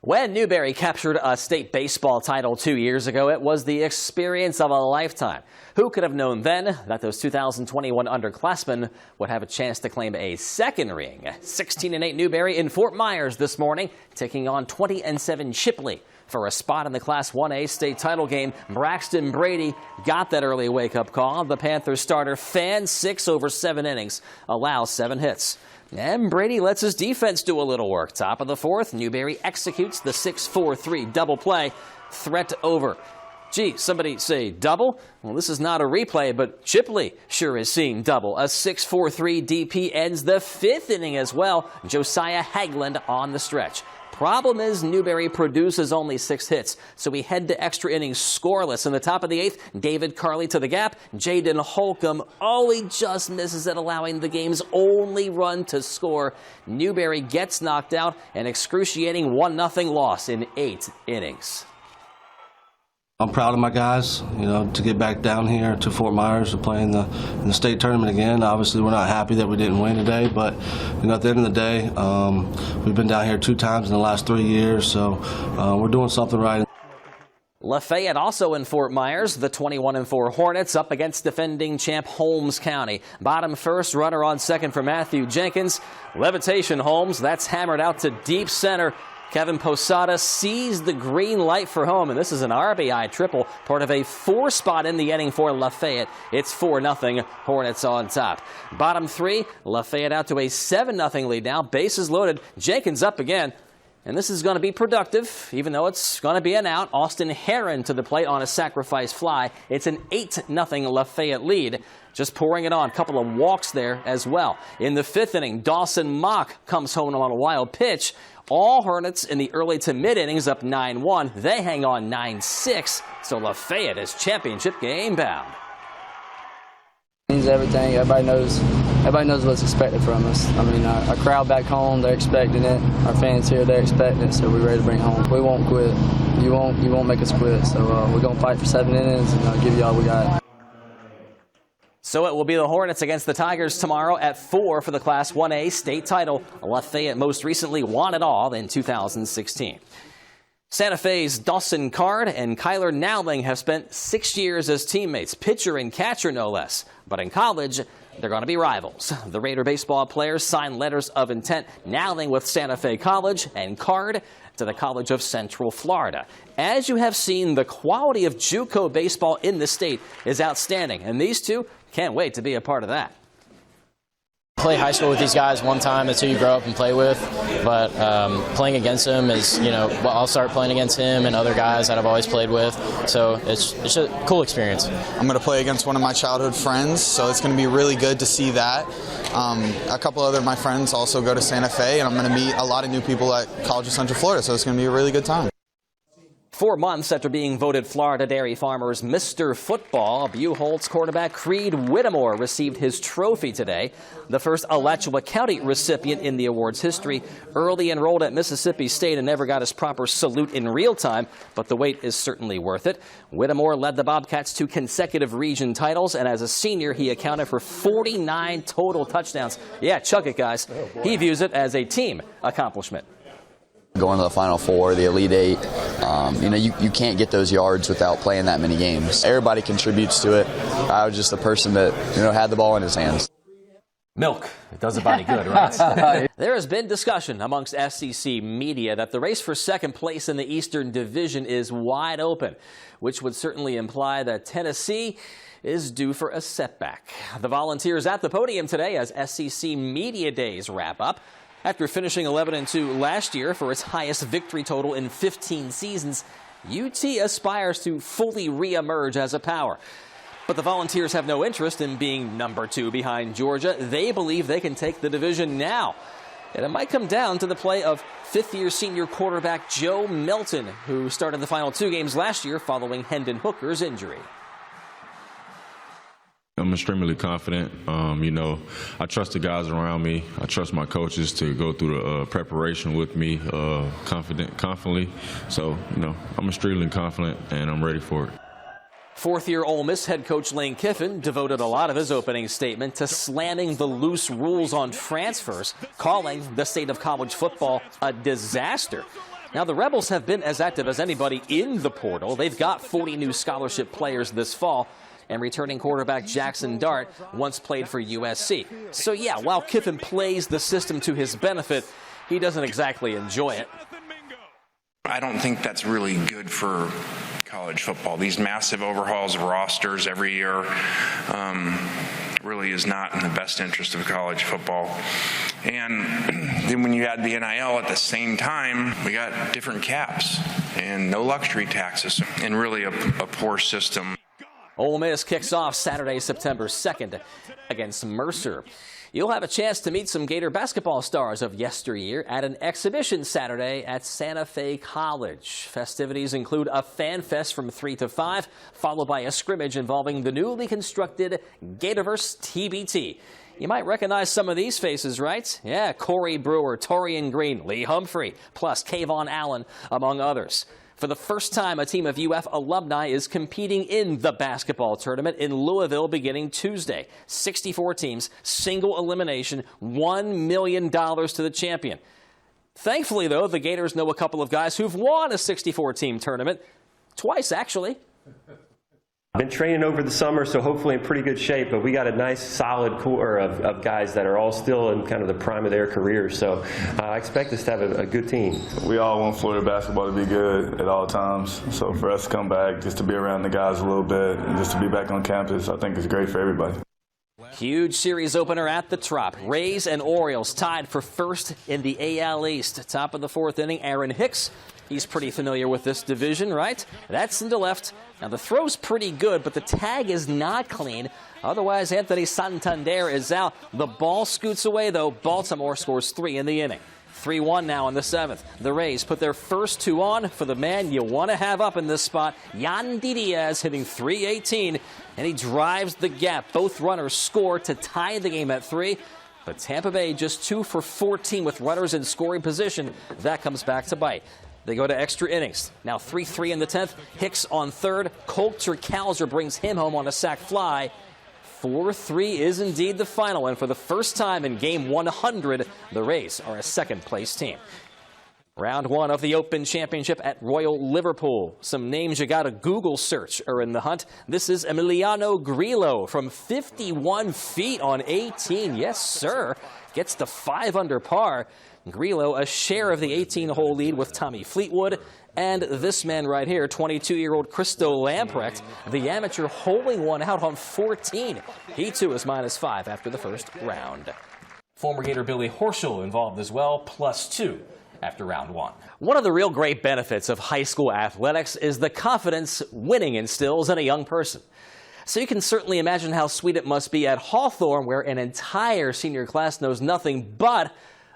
When Newberry captured a state baseball title 2 years ago, it was the experience of a lifetime. Who could have known then that those 2021 underclassmen would have a chance to claim a second ring? 16-8 Newberry in Fort Myers this morning, taking on 20-7 Shipley. For a spot in the Class 1A state title game, Braxton Brady got that early wake-up call. The Panthers starter fanned 6 over 7 innings, allows 7 hits. And Brady lets his defense do a little work. Top of the fourth, Newberry executes the 6-4-3 double play. Threat over. Gee, somebody say double? Well, this is not a replay, but Shipley sure is seeing double. A 6-4-3 DP ends the 5th inning as well. Josiah Hagland on the stretch. Problem is Newberry produces only 6 hits, so we head to extra innings scoreless. In the top of the 8th, David Carley to the gap. Jaden Holcomb, he just misses it, allowing the game's only run to score. Newberry gets knocked out, an excruciating 1-0 loss in 8 innings. I'm proud of my guys, to get back down here to Fort Myers to play in the state tournament again. Obviously, we're not happy that we didn't win today, but at the end of the day, we've been down here 2 times in the last 3 years, so we're doing something right. Lafayette also in Fort Myers. The 21-4 Hornets up against defending champ Holmes County. Bottom first, runner on second for Matthew Jenkins. Levitation Holmes, that's hammered out to deep center. Kevin Posada sees the green light for home, and this is an RBI triple, part of a 4 spot in the inning for Lafayette. It's 4-0, Hornets on top. Bottom 3, Lafayette out to a 7-0 lead now. Bases loaded, Jenkins up again. And this is going to be productive, even though it's going to be an out. Austin Heron to the plate on a sacrifice fly. It's an 8-0 Lafayette lead. Just pouring it on. A couple of walks there as well. In the 5th inning, Dawson Mock comes home on a wild pitch. All Hornets in the early to mid innings up 9-1. They hang on 9-6. So Lafayette is championship game bound. Means everything. Everybody knows what's expected from us. I mean, our crowd back home, they're expecting it. Our fans here, they're expecting it. So we're ready to bring it home. We won't quit. You won't make us quit. So we're gonna fight for 7 innings and give you all we got. So it will be the Hornets against the Tigers tomorrow at 4 for the Class 1A state title. Lafayette most recently won it all in 2016. Santa Fe's Dawson Card and Kyler Nowling have spent 6 years as teammates, pitcher and catcher no less. But in college, they're going to be rivals. The Raider baseball players signed letters of intent, Nowling with Santa Fe College and Card to the College of Central Florida. As you have seen, the quality of JUCO baseball in the state is outstanding, and these two can't wait to be a part of that. Play high school with these guys one time. That's who you grow up and play with. But playing against him is, I'll start playing against him and other guys that I've always played with. So it's a cool experience. I'm going to play against one of my childhood friends, so it's going to be really good to see that. A couple other of my friends also go to Santa Fe, and I'm going to meet a lot of new people at College of Central Florida, so it's going to be a really good time. 4 months after being voted Florida Dairy Farmers Mr. Football, Buchholz quarterback Creed Whittemore received his trophy today. The first Alachua County recipient in the award's history. Early enrolled at Mississippi State and never got his proper salute in real time, but the wait is certainly worth it. Whittemore led the Bobcats to consecutive region titles, and as a senior, he accounted for 49 total touchdowns. Yeah, chuck it, guys. He views it as a team accomplishment. Going to the Final Four, the Elite Eight, you can't get those yards without playing that many games. Everybody contributes to it. I was just the person that, had the ball in his hands. Milk. It does a body good, right? There has been discussion amongst SEC media that the race for second place in the Eastern Division is wide open, which would certainly imply that Tennessee is due for a setback. The Volunteers at the podium today as SEC Media Days wrap up. After finishing 11-2 last year for its highest victory total in 15 seasons, UT aspires to fully re-emerge as a power. But the Volunteers have no interest in being number 2 behind Georgia. They believe they can take the division now. And it might come down to the play of 5th-year senior quarterback Joe Milton, who started the final 2 games last year following Hendon Hooker's injury. I'm extremely confident. I trust the guys around me. I trust my coaches to go through the preparation with me confidently. So, I'm extremely confident, and I'm ready for it. 4th-year Ole Miss head coach Lane Kiffin devoted a lot of his opening statement to slamming the loose rules on transfers, calling the state of college football a disaster. Now, the Rebels have been as active as anybody in the portal. They've got 40 new scholarship players this fall. And returning quarterback Jackson Dart once played for USC. So, yeah, while Kiffin plays the system to his benefit, he doesn't exactly enjoy it. I don't think that's really good for college football. These massive overhauls of rosters every year really is not in the best interest of college football. And then when you add the NIL at the same time, we got different caps and no luxury taxes and really a poor system. Ole Miss kicks off Saturday, September 2nd against Mercer. You'll have a chance to meet some Gator basketball stars of yesteryear at an exhibition Saturday at Santa Fe College. Festivities include a fan fest from 3 to 5, followed by a scrimmage involving the newly constructed Gatorverse TBT. You might recognize some of these faces, right? Yeah, Corey Brewer, Torian Green, Lee Humphrey, plus Kayvon Allen, among others. For the first time, a team of UF alumni is competing in the basketball tournament in Louisville beginning Tuesday. 64 teams, single elimination, $1 million to the champion. Thankfully, though, the Gators know a couple of guys who've won a 64-team tournament. Twice, actually. I've been training over the summer, so hopefully in pretty good shape, but we got a nice solid core of guys that are all still in kind of the prime of their careers, so I expect us to have a good team. We all want Florida basketball to be good at all times, so for us to come back, just to be around the guys a little bit, and just to be back on campus, I think is great for everybody. Huge series opener at the Trop. Rays and Orioles tied for first in the AL East. Top of the fourth inning, Aaron Hicks. He's pretty familiar with this division, right? That's into left. Now, the throw's pretty good, but the tag is not clean. Otherwise, Anthony Santander is out. The ball scoots away, though. Baltimore scores 3 in the inning. 3-1 now in the 7th. The Rays put their first 2 on for the man you want to have up in this spot. Yandy Diaz hitting .318, and he drives the gap. Both runners score to tie the game at 3. But Tampa Bay just 2 for 14 with runners in scoring position. That comes back to bite. They go to extra innings. Now 3-3 in the 10th. Hicks on third. Coulter Kalser brings him home on a sac fly. 4-3 is indeed the final, and for the first time in game 100, the Rays are a second-place team. Round 1 of the Open Championship at Royal Liverpool. Some names you got to Google search are in the hunt. This is Emiliano Grillo from 51 feet on 18. Yes, sir. Gets the 5 under par. Grillo a share of the 18-hole lead with Tommy Fleetwood. And this man right here, 22-year-old Christo Lamprecht, the amateur holing one out on 14. He, too, is -5 after the first round. Former Gator Billy Horschel involved as well, +2 after round 1. One of the real great benefits of high school athletics is the confidence winning instills in a young person. So you can certainly imagine how sweet it must be at Hawthorne, where an entire senior class knows nothing but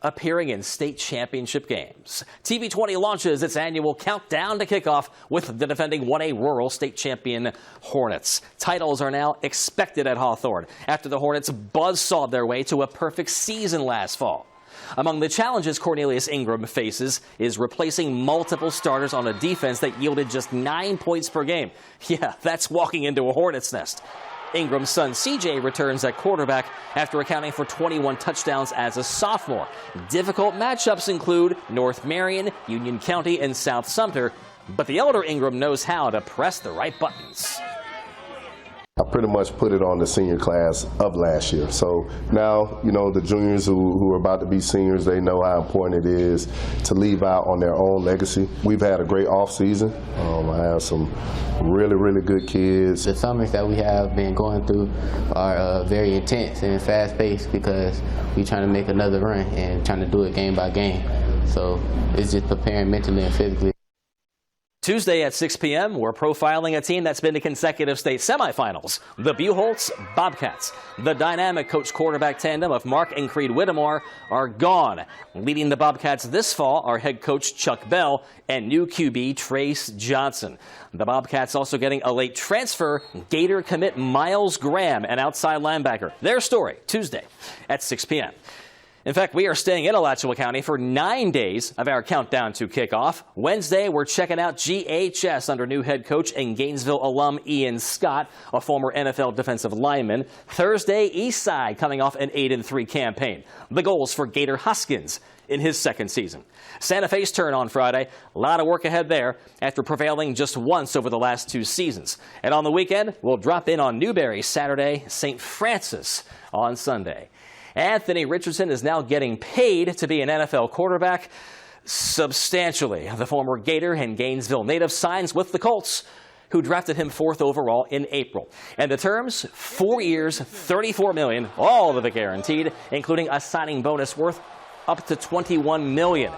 appearing in state championship games. TV20 launches its annual countdown to kickoff with the defending 1A rural state champion Hornets. Titles are now expected at Hawthorne after the Hornets buzzsawed their way to a perfect season last fall. Among the challenges Cornelius Ingram faces is replacing multiple starters on a defense that yielded just 9 points per game. Yeah, that's walking into a Hornets nest. Ingram's son CJ returns at quarterback after accounting for 21 touchdowns as a sophomore. Difficult matchups include North Marion, Union County, and South Sumter, but the elder Ingram knows how to press the right buttons. I pretty much put it on the senior class of last year. So now, you know, the juniors who are about to be seniors, they know how important it is to leave out on their own legacy. We've had a great off season. I have some really good kids. The summers that we have been going through are very intense and fast-paced because we're trying to make another run and trying to do it game by game. So it's just preparing mentally and physically. Tuesday at 6 p.m., we're profiling a team that's been to consecutive state semifinals, the Buchholz Bobcats. The dynamic coach-quarterback tandem of Mark and Creed Whittemore are gone. Leading the Bobcats this fall are head coach Chuck Bell and new QB Trace Johnson. The Bobcats also getting a late transfer, Gator commit Miles Graham, an outside linebacker. Their story, Tuesday at 6 p.m. In fact, we are staying in Alachua County for 9 days of our countdown to kickoff. Wednesday, we're checking out GHS under new head coach and Gainesville alum Ian Scott, a former NFL defensive lineman. Thursday, Eastside coming off an 8-3 campaign. The goals for Gator Hoskins in his second season. Santa Fe's turn on Friday. A lot of work ahead there after prevailing just once over the last 2 seasons. And on the weekend, we'll drop in on Newberry Saturday, St. Francis on Sunday. Anthony Richardson is now getting paid to be an NFL quarterback substantially. The former Gator and Gainesville native signs with the Colts, who drafted him 4th overall in April. And the terms, 4 years, $34 million, all of it guaranteed, including a signing bonus worth up to $21 million.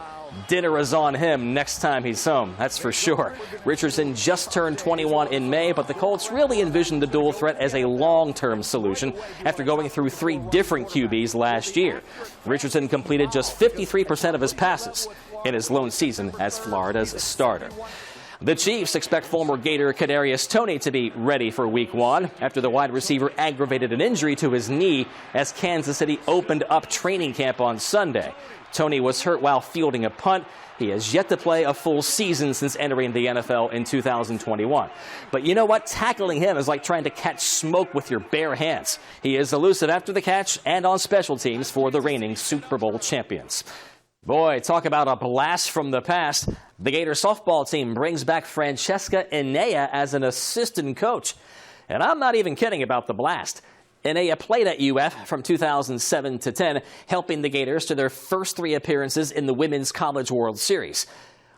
Dinner is on him next time he's home, that's for sure. Richardson just turned 21 in May, but the Colts really envisioned the dual threat as a long-term solution after going through 3 different QBs last year. Richardson completed just 53% of his passes in his lone season as Florida's starter. The Chiefs expect former Gator Kadarius Toney to be ready for Week 1 after the wide receiver aggravated an injury to his knee as Kansas City opened up training camp on Sunday. Toney was hurt while fielding a punt. He has yet to play a full season since entering the NFL in 2021. But you know what? Tackling him is like trying to catch smoke with your bare hands. He is elusive after the catch and on special teams for the reigning Super Bowl champions. Boy, talk about a blast from the past. The Gator softball team brings back Francesca Enea as an assistant coach. And I'm not even kidding about the blast. Enea played at UF from 2007 to 10, helping the Gators to their first 3 appearances in the Women's College World Series.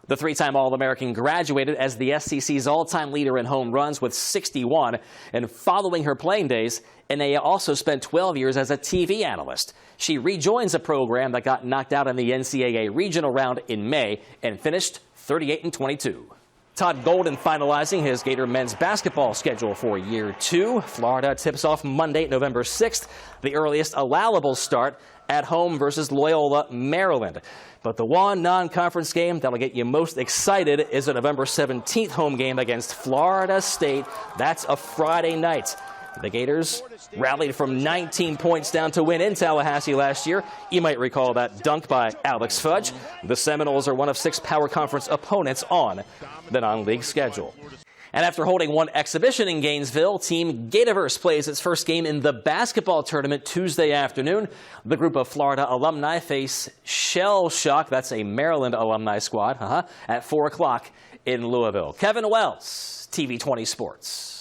The 3-time All-American graduated as the SEC's all-time leader in home runs with 61. And following her playing days, Enea also spent 12 years as a TV analyst. She rejoins a program that got knocked out in the NCAA regional round in May and finished 38-22. Todd Golden finalizing his Gator men's basketball schedule for year 2. Florida tips off Monday, November 6th, the earliest allowable start at home versus Loyola, Maryland. But the one non-conference game that'll get you most excited is a November 17th home game against Florida State. That's a Friday night. The Gators rallied from 19 points down to win in Tallahassee last year. You might recall that dunk by Alex Fudge. The Seminoles are one of 6 Power Conference opponents on the non-league schedule. And after holding one exhibition in Gainesville, Team Gatorverse plays its first game in the basketball tournament Tuesday afternoon. The group of Florida alumni face Shell Shock, that's a Maryland alumni squad, at 4 o'clock in Louisville. Kevin Wells, TV 20 Sports.